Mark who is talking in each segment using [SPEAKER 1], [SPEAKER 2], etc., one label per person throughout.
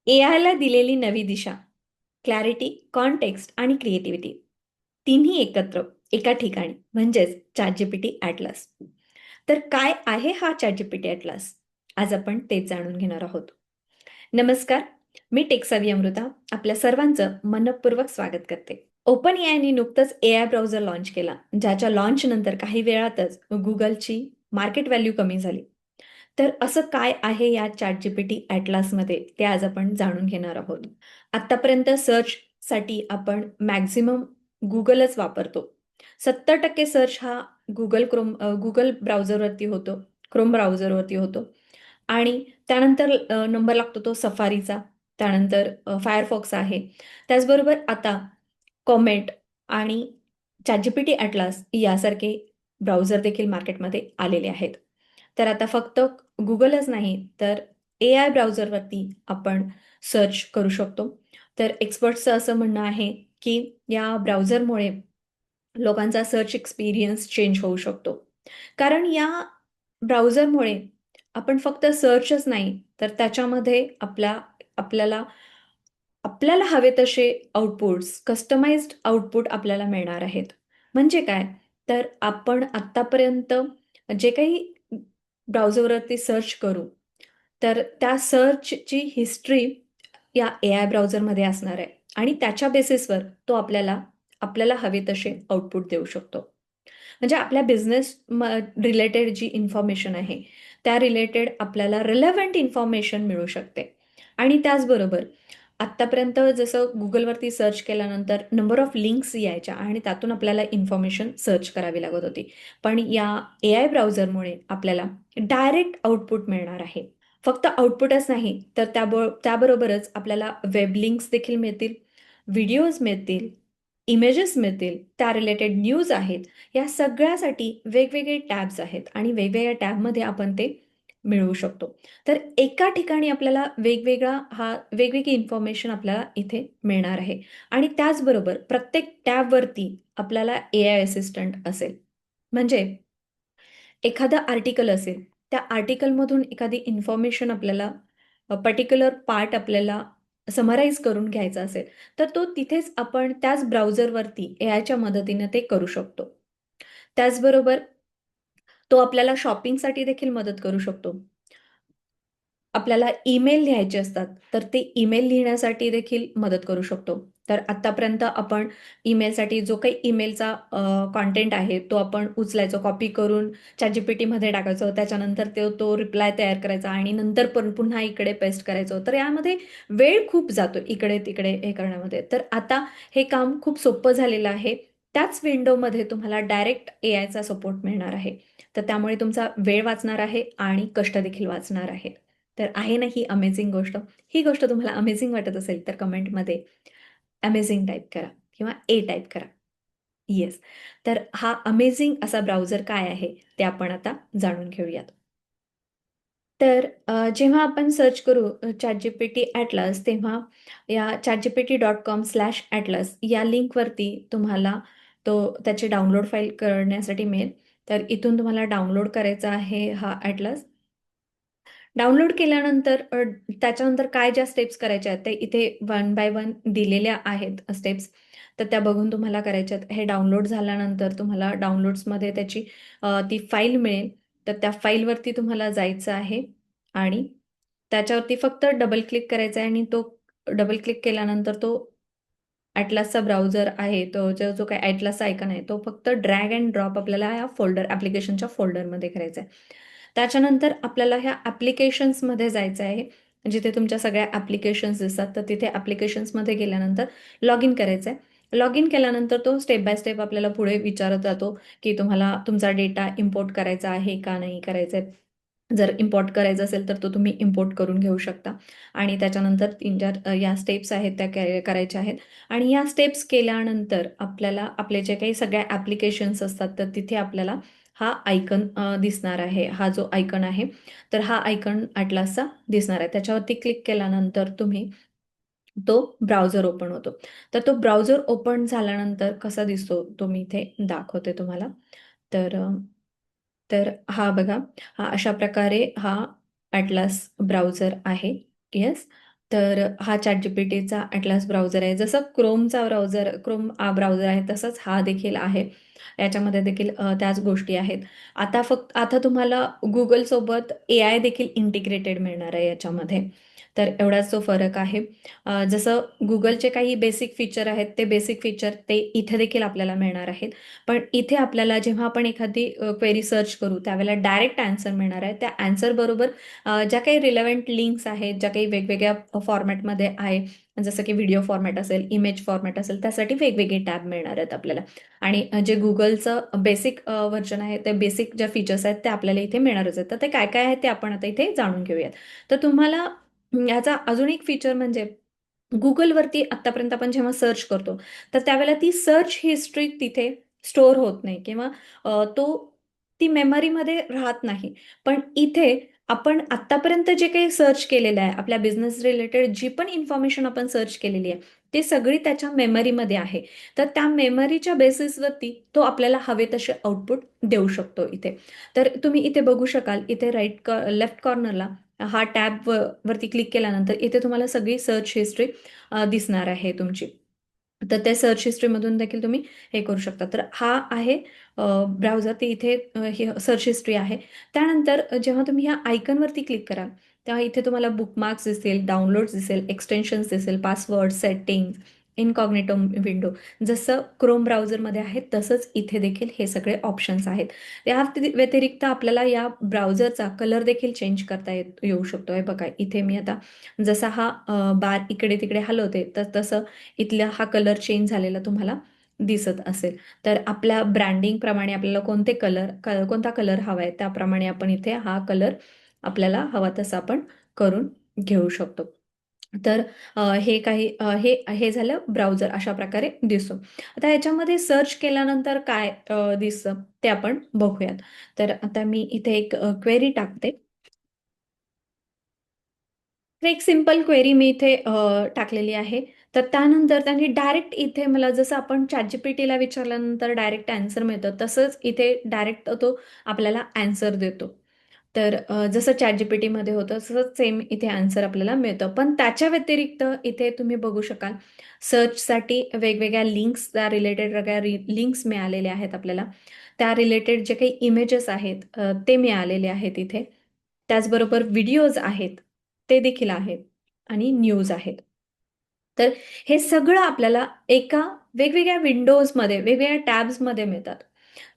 [SPEAKER 1] एआयला दिलेली नवी दिशा, clarity, context आणि क्रिएटिव्हिटी तिन्ही एकत्र एका ठिकाणी म्हणजेच ChatGPT ॲटलास. तर काय आहे हा ChatGPT ॲटलास? आज आपण तेच जाणून घेणार आहोत. नमस्कार, मी टेक्सावी अमृता आपल्या सर्वांचं मनःपूर्वक स्वागत करते. ओपन एआयने नुकतंच एआय ब्राउझर लॉन्च केला, ज्याच्या लॉन्चनंतर काही वेळातच गुगलची मार्केट व्हॅल्यू कमी झाली. तर असं काय आहे या ChatGPT ॲटलासमध्ये ते आज आपण जाणून घेणार आहोत. आत्तापर्यंत सर्चसाठी आपण मॅक्झिमम Googleच वापरतो. 70% सर्च हा Google ब्राउझरवरती होतो, Chrome ब्राउझरवरती होतो आणि त्यानंतर नंबर लागतो तो सफारीचा, त्यानंतर Firefox आहे. त्याचबरोबर आता कॉमेट आणि ChatGPT ॲटलास यासारखे ब्राउझर देखील मार्केटमध्ये आलेले आहेत. तर आता फक्त Googleच नाही, तर एआय ब्राउझरवरती आपण सर्च करू शकतो. तर एक्सपर्ट्सचं असं म्हणणं आहे, की या ब्राउझरमुळे लोकांचा सर्च एक्सपिरियन्स चेंज होऊ शकतो. कारण या ब्राउझरमुळे आपण फक्त सर्चच नाही, तर त्याच्यामध्ये आपल्याला आपल्याला हवे तसे आउटपुट्स, कस्टमाइज्ड आउटपुट आपल्याला मिळणार आहेत. म्हणजे काय? तर आपण आत्तापर्यंत जे काही ब्राउझरवरती सर्च करू, तर त्या सर्चची हिस्ट्री या एआय ब्राउझरमध्ये असणार आहे आणि त्याच्या बेसिसवर तो आपल्याला आपल्याला हवे तसे आउटपुट देऊ शकतो. म्हणजे आपल्या बिझनेस रिलेटेड जी इन्फॉर्मेशन आहे, त्या रिलेटेड आपल्याला रिलेव्हंट इन्फॉर्मेशन मिळू शकते आणि त्याचबरोबर आत्तापर्यंत जसं Googleवरती सर्च केल्यानंतर नंबर ऑफ लिंक्स यायच्या आणि त्यातून आपल्याला इन्फॉर्मेशन सर्च करावी लागत होती. पण या एआय ब्राउझरमुळे आपल्याला डायरेक्ट आउटपुट मिळणार आहे. फक्त आउटपुटच नाही, तर त्याबरोबरच आपल्याला वेब लिंक्स देखील मिळतील, व्हिडिओज मिळतील, इमेजेस मिळतील, त्या रिलेटेड न्यूज आहेत. या सगळ्यासाठी वेगवेगळे टॅब्स आहेत आणि वेगवेगळ्या टॅबमध्ये आपण ते मिळवू शकतो. तर एका ठिकाणी आपल्याला वेगवेगळी इन्फॉर्मेशन आपल्याला इथे मिळणार आहे आणि त्याचबरोबर प्रत्येक टॅबवरती आपल्याला एआय असिस्टंट असेल. म्हणजे एखादं आर्टिकल असेल, त्या आर्टिकलमधून एखादी इन्फॉर्मेशन आपल्याला पर्टिक्युलर पार्ट आपल्याला समराईज करून घ्यायचा असेल, तर तो तिथेच आपण त्याच ब्राउझरवरती एआयच्या मदतीने ते करू शकतो. त्याचबरोबर तो आपल्याला शॉपिंगसाठी देखील मदत करू शकतो. आपल्याला ईमेल लिहायचे असतात, तर ते ईमेल लिहिण्यासाठी देखील मदत करू शकतो. तर आत्तापर्यंत आपण ईमेलसाठी जो काही ईमेलचा कंटेंट आहे, तो आपण उचलायचो, कॉपी करून ChatGPTमध्ये टाकायचो. त्याच्यानंतर तो रिप्लाय तयार करायचा आणि नंतर पण पुन्हा इकडे पेस्ट करायचो. तर यामध्ये वेळ खूप जातो इकडे-तिकडे हे करण्यामध्ये. तर आता हे काम खूप सोपं झालेलं आहे. त्याच विंडोमध्ये तुम्हाला डायरेक्ट एआयचा सपोर्ट मिळणार आहे. तर त्यामुळे तुमचा वेळ वाचणार आहे आणि कष्ट देखील वाचणार आहेत. तर आहे ना ही अमेझिंग गोष्ट. ही गोष्ट तुम्हाला अमेझिंग वाटत असेल तर कमेंटमध्ये अमेझिंग टाइप करा किंवा ए टाइप करा. येस. तर हा अमेझिंग असा ब्राउझर काय आहे ते आपण आता जाणून घेऊयात. तर जेव्हा आपण सर्च करू ChatGPT ॲटलास तेव्हा या chatgpt.com/atlas या लिंकवरती तुम्हाला त्याची डाउनलोड फाईल करण्यासाठी मिळेल. तर इथून तुम्हाला डाउनलोड करायचा आहे हा ॲटलास. डाउनलोड केल्यानंतर त्याच्यानंतर काय ज्या स्टेप्स करायच्या आहेत, ते इथे वन बाय वन दिलेल्या आहेत स्टेप्स. तर त्या बघून तुम्हाला करायच्या आहेत. हे डाउनलोड झाल्यानंतर तुम्हाला डाउनलोड्समध्ये त्याची ती फाईल मिळेल. तर त्या फाईलवरती तुम्हाला जायचं आहे आणि त्याच्यावरती फक्त डबल क्लिक करायचं आहे आणि तो डबल क्लिक केल्यानंतर तो ॲटलासचा ब्राउझर आहे, तो जो काही ॲटलासचा आयकॉन आहे, तो फक्त ड्रॅग एंड ड्रॉप आपल्याला या ॲप्लिकेशनच्या फोल्डरमध्ये करायचा आहे. त्याच्यानंतर आपल्याला ह्या ॲप्लिकेशन्समध्ये जायचं आहे. जिथे तुमच्या सगळ्या ॲप्लिकेशन्स दिसतात, तर तिथे ॲप्लिकेशन्समध्ये गेल्यानंतर लॉग इन करायचं आहे. लॉग इन केल्यानंतर तो स्टेप बाय स्टेप आपल्याला पुढे विचारत जातो, की तुम्हाला तुमचा डेटा इम्पोर्ट करायचा आहे का नाही करायचा आहे. जर इम्पोर्ट करायचं असेल, तर तो तुम्ही इम्पोर्ट करून घेऊ शकता आणि त्याच्यानंतर 3-4 या स्टेप्स आहेत त्या करायच्या आहेत आणि या स्टेप्स केल्यानंतर आपल्याला आपले जे काही सगळ्या ॲप्लिकेशन्स असतात, तर तिथे आपल्याला हा आयकॉन दिसणार आहे. हा जो आयकॉन आहे, तर हा आयकॉन ॲटलासचा दिसणार आहे. त्याच्यावरती क्लिक केल्यानंतर तुम्ही तो ब्राउझर ओपन होतो. तर तो ब्राउझर ओपन झाल्यानंतर कसा दिसतो, तो मी इथे दाखवते तुम्हाला. तर तर बघा, हा अशा प्रकारे ॲटलास ब्राउझर आहे. येस. तर हा ChatGPTचा ॲटलास ब्राउझर आहे. जसं क्रोम ब्राउझर आहे, तसंच हा देखील आहे. याच्यामध्ये देखील त्याच गोष्टी आहेत. आता तुम्हाला Googleसोबत AI देखील इंटिग्रेटेड मिळणार आहे याच्यामध्ये. तर एवढाच तो फरक आहे. जसं Googleचे काही बेसिक फीचर आहेत, ते बेसिक फीचर ते इथे देखील आपल्याला मिळणार आहेत. पण इथे आपल्याला जेव्हा आपण एखादी क्वेरी सर्च करू, त्यावेळेला डायरेक्ट ॲन्सर मिळणार आहे. त्या ॲन्सरबरोबर ज्या काही रिलेव्हंट लिंक्स आहेत, ज्या काही वेगवेगळ्या फॉर्मॅटमध्ये आहे, जसं की व्हिडिओ फॉर्मॅट असेल, इमेज फॉर्मॅट असेल, त्यासाठी वेगवेगळे टॅब मिळणार आहेत आपल्याला. आणि जे Googleचं बेसिक व्हर्जन आहे, ते बेसिक ज्या फीचर्स आहेत, ते आपल्याला इथे मिळणारच आहेत. तर ते काय काय आहे ते आपण आता इथे जाणून घेऊयात. तर तुम्हाला याचा अजून एक फीचर म्हणजे Googleवरती आत्तापर्यंत आपण जेव्हा सर्च करतो, तर त्यावेळेला ती सर्च हिस्ट्री तिथे स्टोअर होत नाही किंवा ती मेमरीमध्ये राहत नाही. पण इथे आपण आत्तापर्यंत जे काही सर्च केलेलं आहे, आपल्या बिझनेस रिलेटेड जी पण इन्फॉर्मेशन आपण सर्च केलेली आहे, ती सगळी त्याच्या मेमरीमध्ये आहे. तर त्या मेमरीच्या बेसिसवरती तो आपल्याला हवे तसे आउटपुट देऊ शकतो इथे. तर तुम्ही इथे बघू शकाल, इथे लेफ्ट कॉर्नरला हा टॅब वरती क्लिक केल्यानंतर इथे तुम्हाला सगळी सर्च हिस्ट्री दिसणार आहे तुमची. तर त्या सर्च हिस्ट्रीमधून देखील तुम्ही हे करू शकता. तर हा आहे ब्राउझर. ते इथे हे सर्च हिस्ट्री आहे. त्यानंतर जेव्हा तुम्ही ह्या आयकॉनवरती क्लिक कराल, तेव्हा इथे तुम्हाला बुकमार्क्स दिसेल, डाउनलोड्स दिसेल, एक्सटेन्शन्स दिसेल, पासवर्ड, सेटिंग्ज, इनकॉग्निटो विंडो. जसं क्रोम ब्राउझरमध्ये आहे, तसंच इथे देखील हे सगळे ऑप्शन्स आहेत. या व्यतिरिक्त आपल्याला या ब्राउझरचा कलर देखील चेंज करता येऊ शकतो. हे बघा, इथे मी आता जसा हा बार इकडे-तिकडे हलवते, तर तसं इथला हा कलर चेंज झालेला तुम्हाला दिसत असेल. तर आपल्या ब्रँडिंगप्रमाणे आपल्याला कोणता कलर हवा आहे, त्याप्रमाणे आपण इथे हा कलर आपल्याला हवा तसा आपण करून घेऊ शकतो. तर हे हे झालं ब्राउझर अशा प्रकारे दिसतो. आता याच्यामध्ये सर्च केल्यानंतर काय दिसतं ते आपण बघूयात. तर आता मी इथे एक क्वेरी टाकते. तर एक सिंपल क्वेरी मी इथे टाकलेली आहे. तर त्यानंतर त्यांनी डायरेक्ट इथे मला जसं आपण ChatGPTला विचारल्यानंतर डायरेक्ट ॲन्सर मिळतं, तसंच इथे डायरेक्ट तो आपल्याला ॲन्सर देतो. तर जसं ChatGPTमध्ये होतं तसंच सेम इथे ॲन्सर आपल्याला मिळतं. पण त्याच्या व्यतिरिक्त इथे तुम्ही बघू शकाल सर्चसाठी वेगवेगळ्या लिंक्स, त्या रिलेटेड वेगळ्या लिंक्स मिळालेल्या आहेत आपल्याला. त्या रिलेटेड जे काही इमेजेस आहेत ते मिळालेले आहेत इथे. त्याचबरोबर व्हिडिओज आहेत, ते देखील आहेत आणि न्यूज आहेत. तर हे सगळं आपल्याला एका वेगवेगळ्या विंडोजमध्ये, वेगवेगळ्या टॅब्समध्ये मिळतात.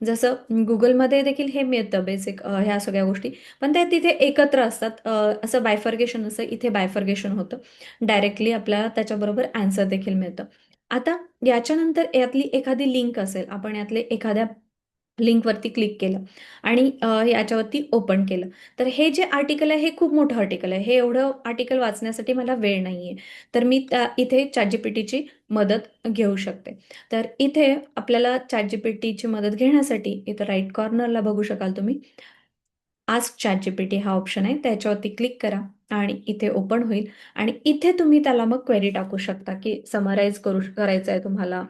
[SPEAKER 1] जसं Googleमध्ये देखील हे मिळतं बेसिक ह्या सगळ्या गोष्टी. पण ते तिथे एकत्र असतात. असं बायफर्गेशन असं इथे बायफर्गेशन होतं. डायरेक्टली आपल्याला त्याच्याबरोबर ॲन्सर देखील मिळतं. आता याच्यानंतर यातली एखादी लिंक असेल, आपण यातले एखाद्या लिंकवरती क्लिक केलं आणि याच्यावरती ओपन केलं. तर हे जे आर्टिकल आहे, हे खूप मोठं आर्टिकल आहे. हे एवढं आर्टिकल वाचण्यासाठी मला वेळ नाहीये. तर मी इथे ChatGPTची मदत घेऊ शकते. तर इथे आपल्याला ChatGPTची मदत घेण्यासाठी इथं राइट कॉर्नरला बघू शकाल तुम्ही, आस्क ChatGPT हा ऑप्शन आहे. त्याच्यावरती क्लिक करा आणि इथे ओपन होईल आणि इथे तुम्ही त्याला मग क्वेरी टाकू शकता, की समराईज करायचं आहे तुम्हाला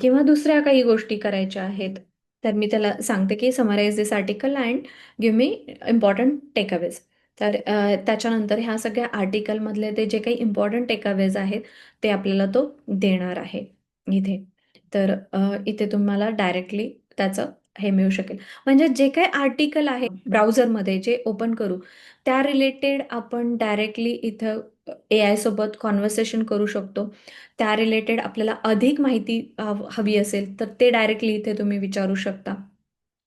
[SPEAKER 1] किंवा दुसऱ्या काही गोष्टी करायच्या आहेत. तर मी त्याला सांगते, की summarise this article and give me important takeaways. तर त्याच्यानंतर ह्या सगळ्या आर्टिकलमधले ते जे काही इम्पॉर्टंट टेकअवेज आहेत, ते आपल्याला तो देणार आहे इथे. तर इथे तुम्हाला डायरेक्टली त्याचं हे मिळू शकेल. म्हणजे जे काही आर्टिकल आहे ब्राउझरमध्ये जे ओपन करू, त्या रिलेटेड आपण डायरेक्टली इथं एआय सोबत कन्व्हर्सेशन करू शकतो. त्या रिलेटेड आपल्याला अधिक माहिती हवी असेल, तर ते डायरेक्टली इथे तुम्ही विचारू शकता.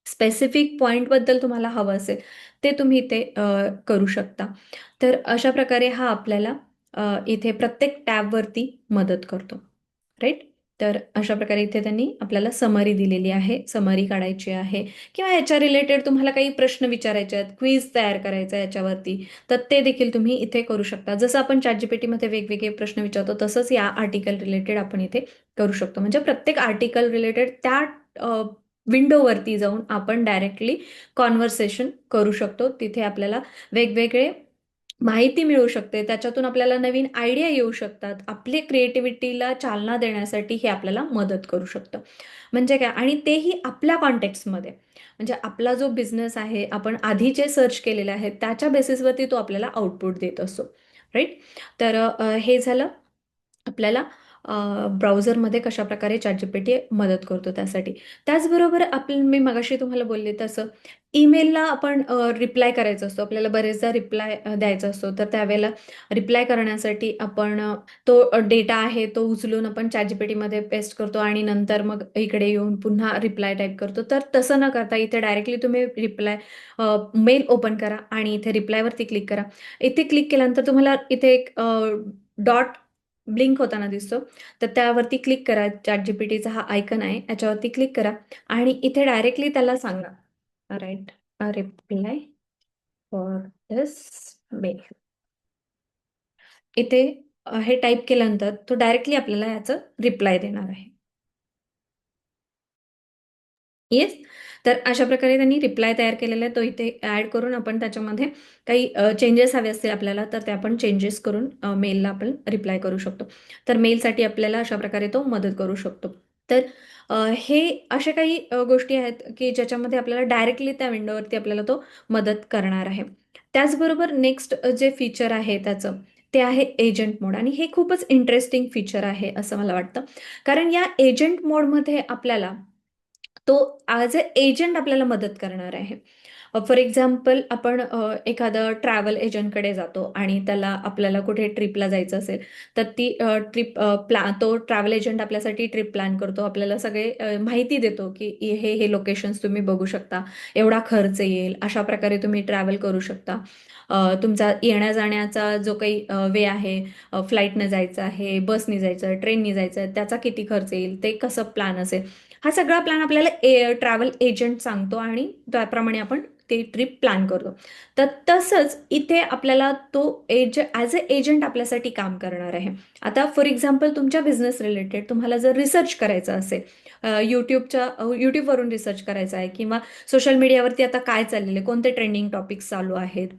[SPEAKER 1] स्पेसिफिक पॉइंटबद्दल तुम्हाला हवं असेल, ते तुम्ही इथे करू शकता. तर अशा प्रकारे हा आपल्याला इथे प्रत्येक टॅबवरती मदत करतो. राइट? तर अशा प्रकारे इथे त्यांनी आपल्याला समरी दिलेली आहे. समरी काढायची आहे किंवा याच्या रिलेटेड तुम्हाला काही प्रश्न विचारायचे आहेत, क्विज तयार करायचा आहे याच्यावरती, तर ते देखील तुम्ही इथे करू शकता. जसं आपण ChatGPTमध्ये वेगवेगळे प्रश्न विचारतो, तसंच या आर्टिकल रिलेटेड आपण इथे करू शकतो. म्हणजे प्रत्येक आर्टिकल रिलेटेड त्या विंडोवरती जाऊन आपण डायरेक्टली कॉन्व्हर्सेशन करू शकतो. तिथे आपल्याला वेगवेगळे माहिती मिळू शकते. त्याच्यातून आपल्याला नवीन आयडिया येऊ शकतात. आपली क्रिएटिव्हिटीला चालना देण्यासाठी हे आपल्याला मदत करू शकतं. म्हणजे काय आणि तेही आपल्या कॉन्टेक्स्टमध्ये. म्हणजे आपला जो बिझनेस आहे, आपण आधी जे सर्च केलेलं आहे, त्याच्या बेसिसवरती तो आपल्याला आउटपुट देत असतो. राईट. तर हे झालं आपल्याला ब्राउझरमध्ये कशाप्रकारे ChatGPT मदत करतो त्यासाठी. त्याचबरोबर मी मगाशी तुम्हाला बोलले तसं ईमेलला आपण रिप्लाय करायचा असतो. आपल्याला बरेचदा रिप्लाय द्यायचा असतो. तर त्यावेळेला रिप्लाय करण्यासाठी आपण तो डेटा आहे तो उचलून आपण ChatGPTमध्ये पेस्ट करतो आणि नंतर मग इकडे येऊन पुन्हा रिप्लाय टाइप करतो. तर तसं न करता इथे डायरेक्टली तुम्ही मेल ओपन करा आणि इथे रिप्लायवरती क्लिक करा. इथे क्लिक केल्यानंतर तुम्हाला इथे एक डॉट ब्लिंक होताना दिसतो. तर त्यावरती क्लिक करा. ChatGPTचा हा आयकन आहे. याच्यावरती क्लिक करा आणि इथे डायरेक्टली त्याला सांगा, write a reply for this mail. इथे हे टाइप केल्यानंतर तो डायरेक्टली आपल्याला याचं रिप्लाय देणार आहे. येस. तर अशा प्रकारे त्यांनी रिप्लाय तयार केलेला आहे. तो इथे ॲड करून आपण त्याच्यामध्ये काही चेंजेस हवे असतील आपल्याला, तर ते आपण चेंजेस करून मेलला आपण रिप्लाय करू शकतो. तर मेलसाठी आपल्याला अशा प्रकारे तो मदत करू शकतो. तर हे अशा काही गोष्टी आहेत, की ज्याच्यामध्ये आपल्याला डायरेक्टली त्या विंडोवरती आपल्याला तो मदत करणार आहे. त्याचबरोबर नेक्स्ट जे फीचर आहे त्याचं, ते आहे एजंट मोड आणि हे खूपच इंटरेस्टिंग फीचर आहे असं मला वाटतं. कारण या एजंट मोडमध्ये आपल्याला तो ॲज अ एजंट आपल्याला मदत करणार आहे. फॉर एक्झाम्पल आपण एखादं ट्रॅव्हल एजंटकडे जातो आणि आपल्याला कुठे ट्रिपला जायचं असेल, तर ती तो ट्रॅव्हल एजंट आपल्यासाठी ट्रिप प्लॅन करतो. आपल्याला सगळे माहिती देतो, की हे लोकेशन्स तुम्ही बघू शकता. एवढा खर्च येईल. अशा प्रकारे तुम्ही ट्रॅव्हल करू शकता. तुमचा येण्या-जाण्याचा जो काही वे आहे, फ्लाईटनं जायचं आहे, बसनी जायचं आहे, ट्रेननी जायचं आहे, त्याचा किती खर्च येईल, ते कसं प्लॅन असेल. हा सगळा प्लॅन आपल्याला ट्रॅव्हल एजंट सांगतो आणि त्याप्रमाणे आपण ते ट्रिप प्लॅन करतो. तर तसंच इथे आपल्याला तो ॲज अ एजंट आपल्यासाठी काम करणार आहे. आता फॉर एक्झाम्पल तुमच्या बिझनेस रिलेटेड तुम्हाला जर रिसर्च करायचं असेल, यूट्यूबवरून रिसर्च करायचा आहे किंवा सोशल मीडियावरती आता काय चाललेलं आहे, कोणते ट्रेंडिंग टॉपिक्स चालू आहेत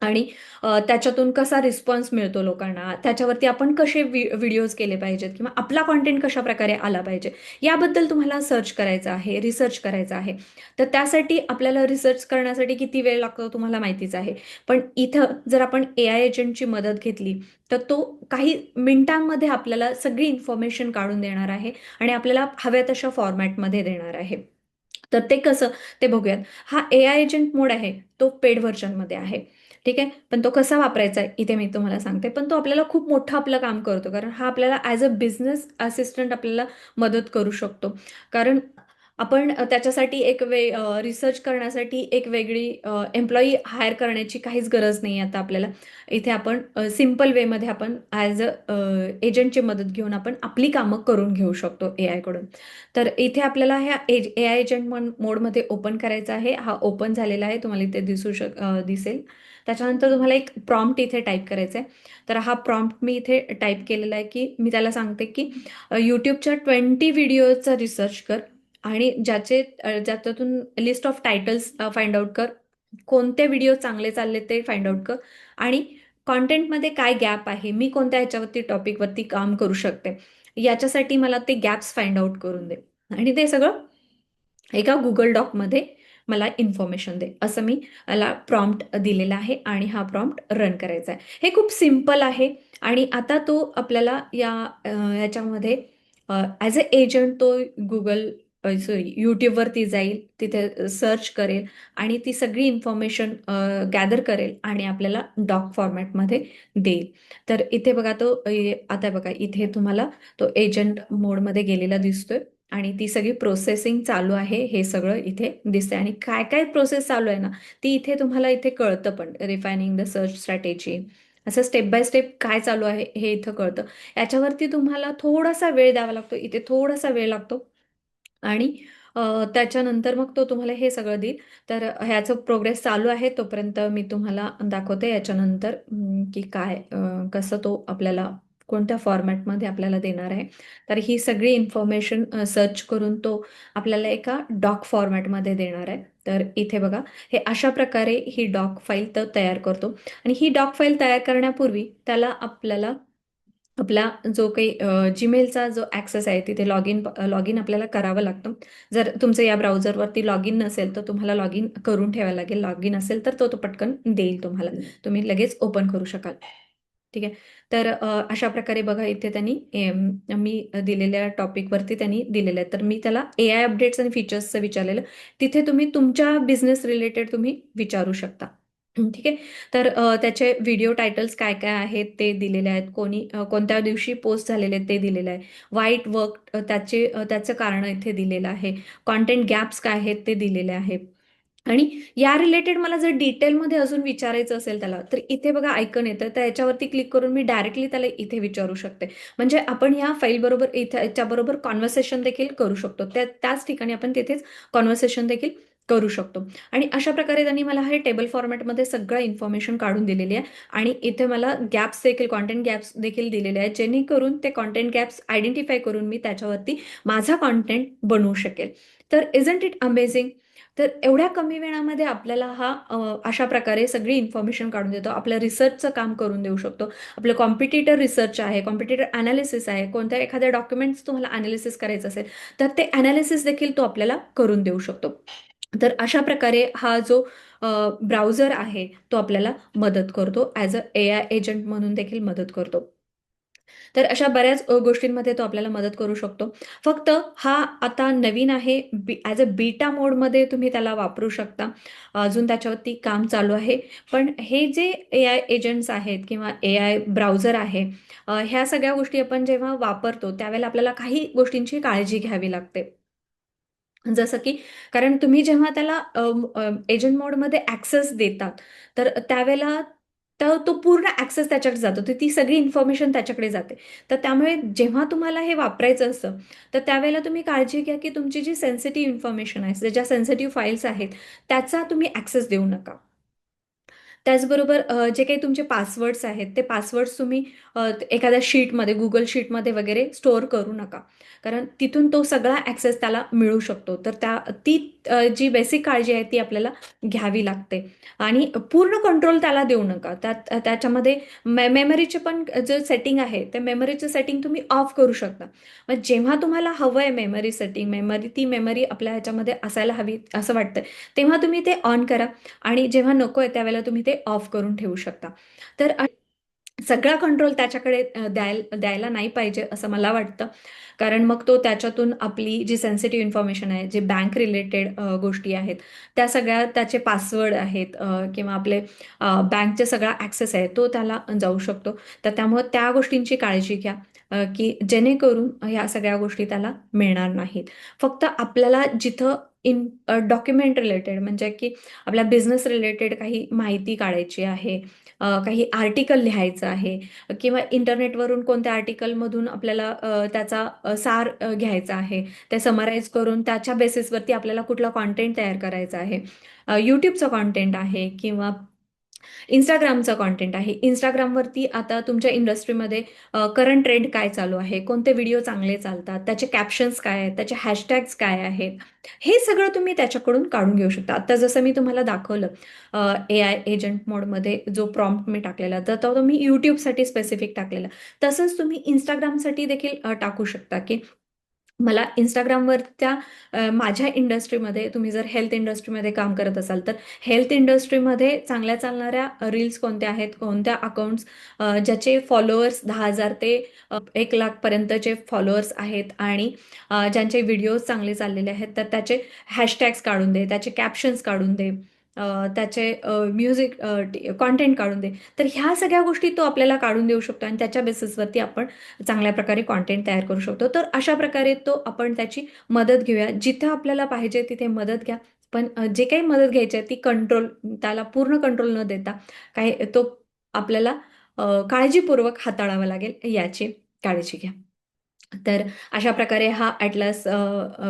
[SPEAKER 1] आणि त्याच्यातून कसा रिस्पॉन्स मिळतो लोकांना, त्याच्यावरती आपण कसे व्हिडिओज केले पाहिजेत किंवा आपला कॉन्टेंट कशाप्रकारे आला पाहिजे, याबद्दल तुम्हाला सर्च करायचं आहे, रिसर्च करायचं आहे. तर त्यासाठी आपल्याला रिसर्च करण्यासाठी किती वेळ लागतो तुम्हाला माहितीच आहे. पण इथं जर आपण AI एजंटची मदत घेतली, तर तो काही मिनिटांमध्ये आपल्याला सगळी इन्फॉर्मेशन काढून देणार आहे आणि आपल्याला हव्या तशा फॉर्मॅटमध्ये देणार आहे. तर ते कसं ते बघूयात. हा AI एजंट मोड आहे, तो पेड व्हर्जनमध्ये आहे. ठीक आहे. पण तो कसा वापरायचा आहे इथे मी तुम्हाला सांगते. पण तो आपल्याला खूप मोठं आपलं काम करतो. कारण हा आपल्याला ॲज अ बिझनेस असिस्टंट आपल्याला मदत करू शकतो. कारण आपण त्याच्यासाठी रिसर्च करण्यासाठी एक वेगळी एम्प्लॉयी हायर करण्याची काहीच गरज नाही आता आपल्याला. इथे आपण सिंपल वेमध्ये आपण ॲज अ एजंटची मदत घेऊन आपण आपली कामं करून घेऊ शकतो एआयकडून. तर इथे आपल्याला ह्या AI एजंट मोडमध्ये ओपन करायचा आहे. हा ओपन झालेला आहे. तुम्हाला इथे दिसेल. त्याच्यानंतर तुम्हाला एक प्रॉम्प्ट इथे टाइप करायचा आहे. तर हा प्रॉम्प्ट मी इथे टाइप केलेला आहे, की मी त्याला सांगते, की YouTubeच्या 20 व्हिडिओचा रिसर्च कर आणि ज्याच्यातून list of titles find out कर. कोणते व्हिडिओ चांगले चालले ते फाइंड आउट कर आणि कॉन्टेंटमध्ये काय गॅप आहे, मी कोणत्या ह्याच्यावरती टॉपिकवरती काम करू शकते, याच्यासाठी मला ते गॅप्स फाइंड आउट करून दे आणि ते सगळं एका Google डॉकमध्ये मला इन्फॉर्मेशन दे. असं मी याला प्रॉम्प्ट दिलेला आहे आणि हा प्रॉम्प्ट रन करायचा आहे. हे खूप सिंपल आहे आणि आता तो आपल्याला ह्याच्यामध्ये ॲज अ एजंट तो YouTubeवरती जाईल, तिथे सर्च करेल आणि ती सगळी इन्फॉर्मेशन गॅदर करेल आणि आपल्याला डॉक फॉर्मॅटमध्ये देईल. तर इथे बघा आता बघा इथे तुम्हाला तो एजंट मोडमध्ये गेलेला दिसतोय. आणि ती सगळी प्रोसेसिंग चालू आहे हे सगळं इथे दिसते आणि काय काय प्रोसेस चालू आहे ना, ती इथे तुम्हाला इथे कळतं पण रिफायनिंग द सर्च स्ट्रॅटेजी असं स्टेप बाय स्टेप काय चालू आहे हे इथं कळतं. याच्यावरती तुम्हाला थोडासा वेळ द्यावा लागतो, इथे थोडासा वेळ लागतो आणि त्याच्यानंतर मग तो तुम्हाला हे सगळं देईल. तर ह्याचं प्रोग्रेस चालू आहे तोपर्यंत मी तुम्हाला दाखवते याच्यानंतर की कसं तो आपल्याला कोणत्या फॉर्मॅटमध्ये आपल्याला देणार आहे. तर ही सगळी इन्फॉर्मेशन सर्च करून तो आपल्याला एका डॉक फॉर्मॅटमध्ये देणार आहे. तर इथे बघा हे अशा प्रकारे ही डॉक फाईल तो तयार करतो आणि ही डॉक फाईल तयार करण्यापूर्वी आपल्याला आपला जो काही जीमेलचा जो ॲक्सेस आहे तिथे लॉगिन आपल्याला करावं लागतं. जर तुमचं या ब्राउझरवरती लॉगिन नसेल तर तुम्हाला लॉगिन करून ठेवावं लागेल. लॉगिन असेल तर तो पटकन देईल तुम्हाला. तुम्ही लगेच ओपन करू शकाल. ठीक आहे. तर अशा प्रकारे बघा इथे त्यांनी मी दिलेल्या टॉपिकवरती त्यांनी दिलेलं आहे. तर मी त्याला AI अपडेट्स आणि फीचर्सचं विचारलेलं. तिथे तुम्ही तुमच्या बिझनेस रिलेटेड तुम्ही विचारू शकता. ठीक आहे. तर त्याचे व्हिडिओ टायटल्स काय-काय आहेत ते दिलेले आहेत. कोणी कोणत्या दिवशी पोस्ट झालेले आहेत ते दिलेलं आहे. वाईट वर्क त्याचं कारण इथे दिलेलं आहे. कंटेंट गॅप्स काय आहेत ते दिलेले आहे. आणि या रिलेटेड मला जर डिटेलमध्ये अजून विचारायचं असेल त्याला, तर इथे बघा आयकन येतं. तर याच्यावरती क्लिक करून मी डायरेक्टली त्याला इथे विचारू शकते. म्हणजे आपण ह्या फाईलबरोबर इथे याच्याबरोबर कॉन्व्हर्सेशन देखील करू शकतो. त्याच ठिकाणी आपण तिथेच कॉन्व्हर्सेशन देखील करू शकतो. आणि अशा प्रकारे त्यांनी मला हे टेबल फॉर्मॅटमध्ये सगळं इन्फॉर्मेशन काढून दिलेली आहे. आणि इथे मला गॅप्स देखील, कंटेंट गॅप्स देखील दिलेले आहेत, जेणेकरून ते कंटेंट गॅप्स आयडेंटिफाय करून मी त्याच्यावरती माझा कंटेंट बनवू शकेल. तर इजंट इट अमेझिंग? तर एवढ्या कमी वेळामध्ये आपल्याला हा अशा प्रकारे सगळी इन्फॉर्मेशन काढून देतो. आपल्या रिसर्चचं काम करून देऊ शकतो. आपलं कॉम्पिटिटर रिसर्च आहे, कॉम्पिटिटर अनालिसिस आहे, कोणत्या एखाद्या डॉक्युमेंट्स तुम्हाला अनालिसिस करायचं असेल, तर ते अनालिसिस देखील तो आपल्याला करून देऊ शकतो. तर अशा प्रकारे हा जो ब्राउझर आहे, तो आपल्याला मदत करतो. ॲज अ AI एजंट म्हणून देखील मदत करतो. तर अशा बऱ्याच गोष्टींमध्ये तो आपल्याला मदत करू शकतो. फक्त हा आता नवीन आहे. ॲज अ बीटा मोडमध्ये तुम्ही त्याला वापरू शकता. अजून त्याच्यावरती काम चालू आहे. पण हे जे AI एजंट्स आहेत किंवा AI ब्राउझर आहे, ह्या सगळ्या गोष्टी आपण जेव्हा वापरतो, त्यावेळेला आपल्याला काही गोष्टींची काळजी घ्यावी लागते. जसं की कारण तुम्ही जेव्हा त्याला एजंट मोडमध्ये ॲक्सेस देतात, तर त्यावेळेला तो पूर्ण ॲक्सेस त्याच्याकडे जातो. तर ती सगळी इन्फॉर्मेशन त्याच्याकडे जाते. तर त्यामुळे जेव्हा तुम्हाला हे वापरायचं असतं, तर त्यावेळेला तुम्ही काळजी घ्या, की तुमची जी सेन्सिटिव्ह इन्फॉर्मेशन आहे, ज्या सेन्सिटिव्ह फाईल्स आहेत, त्याचा तुम्ही ॲक्सेस देऊ नका. त्याचबरोबर जे काही तुमचे पासवर्ड्स आहेत, ते पासवर्ड्स तुम्ही एखाद्या शीटमध्ये, Google शीटमध्ये वगैरे स्टोअर करू नका. कारण तिथून तो सगळा ॲक्सेस त्याला मिळू शकतो. तर ती जी बेसिक काळजी आहे ती आपल्याला घ्यावी लागते. आणि पूर्ण कंट्रोल त्याला देऊ नका. त्याच्यामध्ये मेमरीचे पण जे सेटिंग आहे, ते मेमरीचं सेटिंग तुम्ही ऑफ करू शकता. मग जेव्हा तुम्हाला हवं आहे मेमरी सेटिंग, ती मेमरी आपल्या ह्याच्यामध्ये असायला हवी असं वाटतंय, तेव्हा तुम्ही ते ऑन करा. आणि जेव्हा नको आहे त्यावेळेला तुम्ही ते ऑफ करून ठेवू शकता. तर सगळा कंट्रोल त्याच्याकडे द्यायला नाही पाहिजे असं मला वाटतं. कारण मग तो त्याच्यातून आपली जी सेन्सिटिव्ह इन्फॉर्मेशन आहे, जे बँक रिलेटेड गोष्टी आहेत, त्या सगळ्या त्याचे पासवर्ड आहेत किंवा आपले बँकचा सगळा ॲक्सेस आहे, तो त्याला जाऊ शकतो. तर त्यामुळे त्या गोष्टींची काळजी घ्या, की जेणेकरून ह्या सगळ्या गोष्टी त्याला मिळणार नाहीत. फक्त आपल्याला जिथं डॉक्युमेंट रिलेटेड म्हणजे की आपल्या बिझनेस रिलेटेड काही माहिती काढायची आहे, काही आर्टिकल लिहायचं आहे किंवा इंटरनेटवरून कोणत्या आर्टिकलमधून आपल्याला त्याचा सार घ्यायचा आहे. ते समराईज करून त्याच्या बेसिसवरती आपल्याला कुठला कंटेंट तयार करायचा आहे. YouTubeचं कंटेंट आहे किंवा Instagramचं कंटेंट आहे. Instagramवरती आता तुमच्या इंडस्ट्रीमध्ये करंट ट्रेंड काय चालू आहे, कोणते व्हिडिओ चांगले चालतात, त्याचे कॅप्शन्स काय आहेत, त्याचे हॅशटॅग्स काय आहेत, हे सगळं तुम्ही त्याच्याकडून काढून घेऊ शकता. आता जसं मी तुम्हाला दाखवलं AI एजंट मोडमध्ये जो प्रॉम्प्ट मी टाकलेला, तर तो मी YouTubeसाठी स्पेसिफिक टाकलेला. तसंच तुम्ही Instagramसाठी देखील टाकू शकता, की मला Instagramवरच्या माझ्या इंडस्ट्रीमध्ये तुम्ही जर हेल्थ इंडस्ट्रीमध्ये काम करत असाल, तर हेल्थ इंडस्ट्रीमध्ये चांगल्या चालणाऱ्या रील्स कोणत्या आहेत, कोणत्या अकाउंट्स ज्याचे फॉलोअर्स 10,000 ते 1,00,000 पर्यंतचे फॉलोअर्स आहेत आणि ज्यांचे व्हिडिओज चांगले चाललेले आहेत, तर त्याचे हॅशटॅग्स काढून दे, त्याचे कॅप्शन्स काढून दे, त्याचे म्युझिक कंटेंट काढून दे. तर ह्या सगळ्या गोष्टी तो आपल्याला काढून देऊ शकतो आणि त्याच्या बेसिसवरती आपण चांगल्या प्रकारे कंटेंट तयार करू शकतो. तर अशा प्रकारे आपण त्याची मदत घेऊया. जिथं आपल्याला पाहिजे तिथे मदत घ्या. पण जे काही मदत घ्यायची आहे ती त्याला पूर्ण कंट्रोल न देता काही तो आपल्याला काळजीपूर्वक हाताळावा लागेल याची काळजी घ्या. तर अशा प्रकारे हा ॲटलास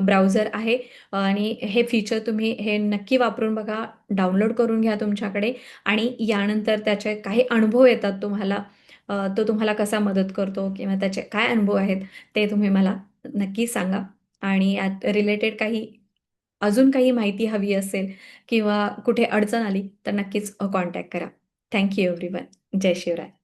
[SPEAKER 1] ब्राउझर आहे आणि हे फीचर तुम्ही हे नक्की वापरून बघा, डाउनलोड करून घ्या तुमच्याकडे आणि यानंतर त्याचे काही अनुभव येतात तुम्हाला, तो तुम्हाला कसा मदत करतो किंवा त्याचे काय अनुभव आहेत ते तुम्ही मला नक्की सांगा. आणि यात रिलेटेड अजून काही माहिती हवी असेल किंवा कुठे अडचण आली तर नक्कीच कॉन्टॅक्ट करा. Thank you everyone. जय शिवराय.